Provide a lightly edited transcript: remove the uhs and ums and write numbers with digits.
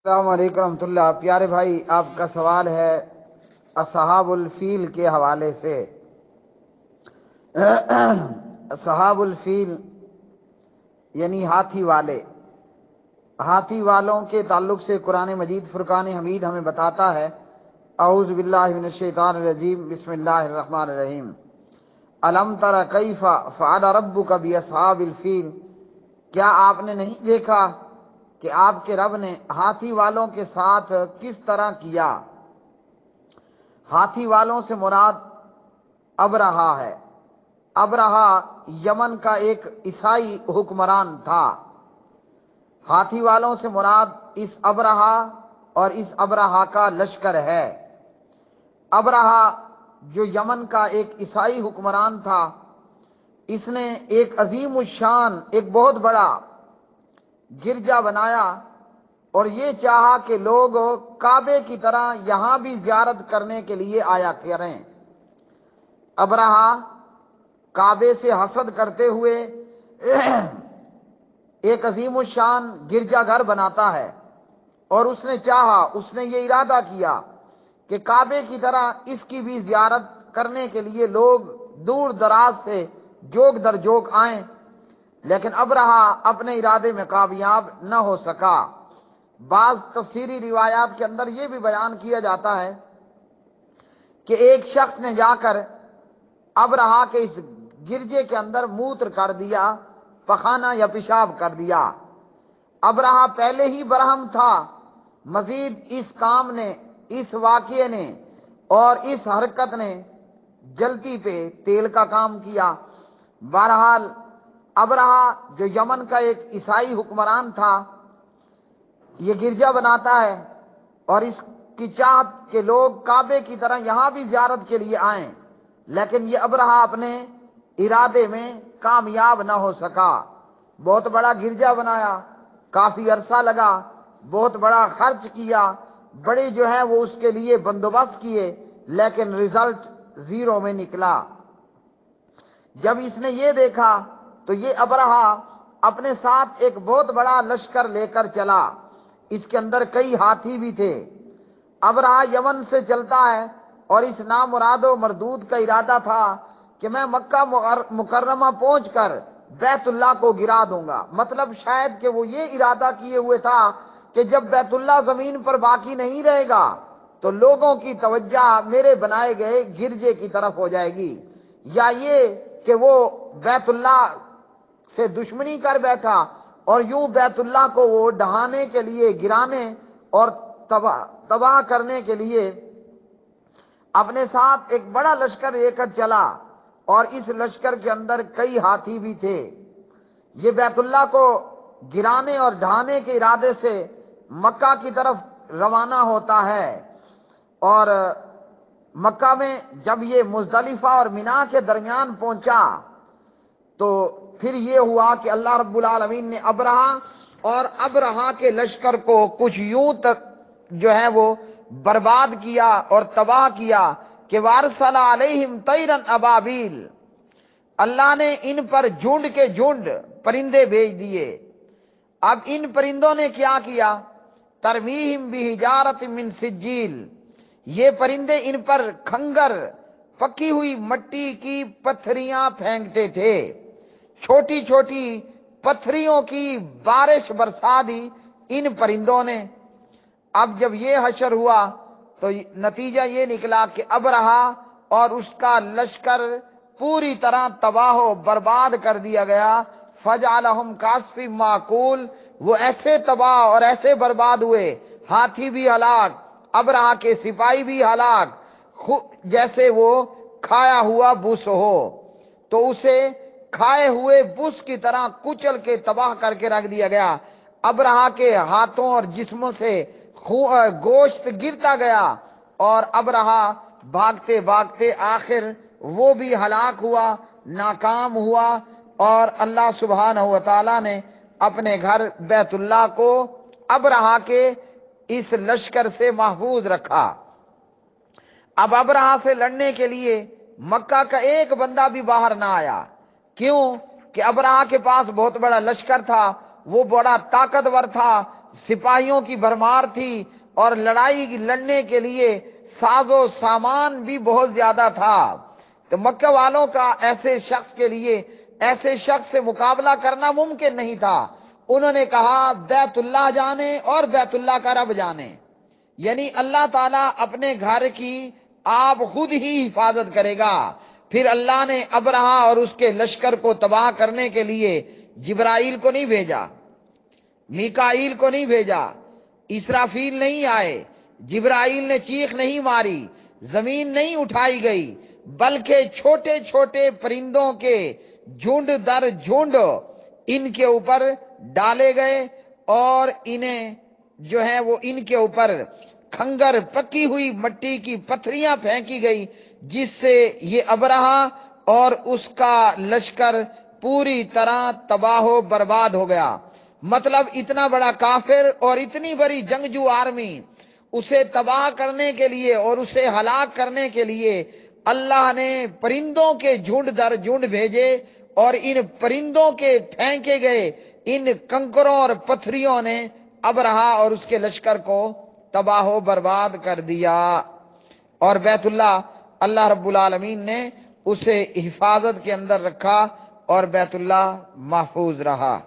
السلام علیکم ورحمۃ اللہ۔ پیارے بھائی، آپ کا سوال ہے اصحاب الفیل کے حوالے سے۔ اصحاب الفیل یعنی ہاتھی والے۔ ہاتھی والوں کے تعلق سے قرآن مجید فرقان حمید ہمیں بتاتا ہے، اعوذ باللہ من الشیطان الرجیم، بسم اللہ الرحمن الرحیم، الم تر کیف فعل ربک باصحاب الفیل، کیا آپ نے نہیں دیکھا کہ آپ کے رب نے ہاتھی والوں کے ساتھ کس طرح کیا۔ ہاتھی والوں سے مراد ابرہا ہے۔ ابرہا یمن کا ایک عیسائی حکمران تھا۔ ہاتھی والوں سے مراد اس ابرہا اور اس ابرہا کا لشکر ہے۔ ابرہا جو یمن کا ایک عیسائی حکمران تھا، اس نے ایک عظیم الشان، ایک بہت بڑا گرجا بنایا اور یہ چاہا کہ لوگ کعبے کی طرح یہاں بھی زیارت کرنے کے لیے آیا کریں۔ ابرہا کعبے سے حسد کرتے ہوئے ایک عظیم الشان گرجا گھر بناتا ہے، اور اس نے چاہا، اس نے یہ ارادہ کیا کہ کعبے کی طرح اس کی بھی زیارت کرنے کے لیے لوگ دور دراز سے جوگ در جوگ آئیں، لیکن ابرہا اپنے ارادے میں کامیاب نہ ہو سکا۔ بعض تفسیری روایات کے اندر یہ بھی بیان کیا جاتا ہے کہ ایک شخص نے جا کر ابرہا کے اس گرجے کے اندر موتر کر دیا، پخانہ یا پیشاب کر دیا۔ ابرہا پہلے ہی برہم تھا، مزید اس کام نے، اس واقعے نے اور اس حرکت نے جلتی پہ تیل کا کام کیا۔ بہرحال ابرہا جو یمن کا ایک عیسائی حکمران تھا، یہ گرجا بناتا ہے اور اس کی چاہت کہ لوگ کعبے کی طرح یہاں بھی زیارت کے لیے آئیں، لیکن یہ ابرہا اپنے ارادے میں کامیاب نہ ہو سکا۔ بہت بڑا گرجا بنایا، کافی عرصہ لگا، بہت بڑا خرچ کیا، بڑے جو ہے وہ اس کے لیے بندوبست کیے، لیکن رزلٹ زیرو میں نکلا۔ جب اس نے یہ دیکھا تو یہ ابرہا اپنے ساتھ ایک بہت بڑا لشکر لے کر چلا، اس کے اندر کئی ہاتھی بھی تھے۔ ابرہا یمن سے چلتا ہے اور اس نامراد و مردود کا ارادہ تھا کہ میں مکہ مکرمہ پہنچ کر بیت اللہ کو گرا دوں گا۔ مطلب شاید کہ وہ یہ ارادہ کیے ہوئے تھا کہ جب بیت اللہ زمین پر باقی نہیں رہے گا تو لوگوں کی توجہ میرے بنائے گئے گرجے کی طرف ہو جائے گی، یا یہ کہ وہ بیت اللہ سے دشمنی کر بیٹھا اور یوں بیت اللہ کو وہ ڈھانے کے لیے، گرانے اور تباہ کرنے کے لیے اپنے ساتھ ایک بڑا لشکر لے کر چلا، اور اس لشکر کے اندر کئی ہاتھی بھی تھے۔ یہ بیت اللہ کو گرانے اور ڈھانے کے ارادے سے مکہ کی طرف روانہ ہوتا ہے، اور مکہ میں جب یہ مزدلفہ اور منا کے درمیان پہنچا تو پھر یہ ہوا کہ اللہ رب العالمین نے ابرہا اور ابرہا کے لشکر کو کچھ یوں تک جو ہے وہ برباد کیا اور تباہ کیا کہ وارسل علیہم طیرا ابابیل، اللہ نے ان پر جھنڈ کے جھنڈ پرندے بھیج دیے۔ اب ان پرندوں نے کیا کیا؟ ترمیہم بحجارۃ من سجیل، یہ پرندے ان پر کھنگر، پکی ہوئی مٹی کی پتھریاں پھینکتے تھے، چھوٹی چھوٹی پتھریوں کی بارش برسا دی ان پرندوں نے۔ اب جب یہ حشر ہوا تو نتیجہ یہ نکلا کہ ابرہا اور اس کا لشکر پوری طرح تباہ و برباد کر دیا گیا۔ فجعلہم کعصف مأکول، وہ ایسے تباہ اور ایسے برباد ہوئے، ہاتھی بھی ہلاک، ابرہا کے سپاہی بھی ہلاک، جیسے وہ کھایا ہوا بس ہو، تو اسے کھائے ہوئے بس کی طرح کچل کے تباہ کر کے رکھ دیا گیا۔ ابرہا کے ہاتھوں اور جسموں سے گوشت گرتا گیا، اور ابرہا بھاگتے بھاگتے آخر وہ بھی ہلاک ہوا، ناکام ہوا، اور اللہ سبحانہ و تعالی نے اپنے گھر بیت اللہ کو ابرہا کے اس لشکر سے محفوظ رکھا۔ اب ابرہا سے لڑنے کے لیے مکہ کا ایک بندہ بھی باہر نہ آیا۔ کیوں؟ کہ ابرہا کے پاس بہت بڑا لشکر تھا، وہ بڑا طاقتور تھا، سپاہیوں کی بھرمار تھی اور لڑائی لڑنے کے لیے ساز و سامان بھی بہت زیادہ تھا، تو مکہ والوں کا ایسے شخص کے لیے ایسے شخص سے مقابلہ کرنا ممکن نہیں تھا۔ انہوں نے کہا بیت اللہ جانے اور بیت اللہ کا رب جانے، یعنی اللہ تعالیٰ اپنے گھر کی آپ خود ہی حفاظت کرے گا۔ پھر اللہ نے ابرہہ اور اس کے لشکر کو تباہ کرنے کے لیے جبرائیل کو نہیں بھیجا، میکائیل کو نہیں بھیجا، اسرافیل نہیں آئے، جبرائیل نے چیخ نہیں ماری، زمین نہیں اٹھائی گئی، بلکہ چھوٹے چھوٹے پرندوں کے جھنڈ در جھنڈ ان کے اوپر ڈالے گئے، اور انہیں جو ہے وہ ان کے اوپر کھنگر پکی ہوئی مٹی کی پتھریاں پھینکی گئی، جس سے یہ ابرہہ اور اس کا لشکر پوری طرح تباہ و برباد ہو گیا۔ مطلب اتنا بڑا کافر اور اتنی بڑی جنگجو آرمی، اسے تباہ کرنے کے لیے اور اسے ہلاک کرنے کے لیے اللہ نے پرندوں کے جھنڈ در جھنڈ بھیجے، اور ان پرندوں کے پھینکے گئے ان کنکروں اور پتھریوں نے ابرہہ اور اس کے لشکر کو تباہ و برباد کر دیا، اور بیت اللہ اللہ رب العالمین نے اسے حفاظت کے اندر رکھا اور بیت اللہ محفوظ رہا۔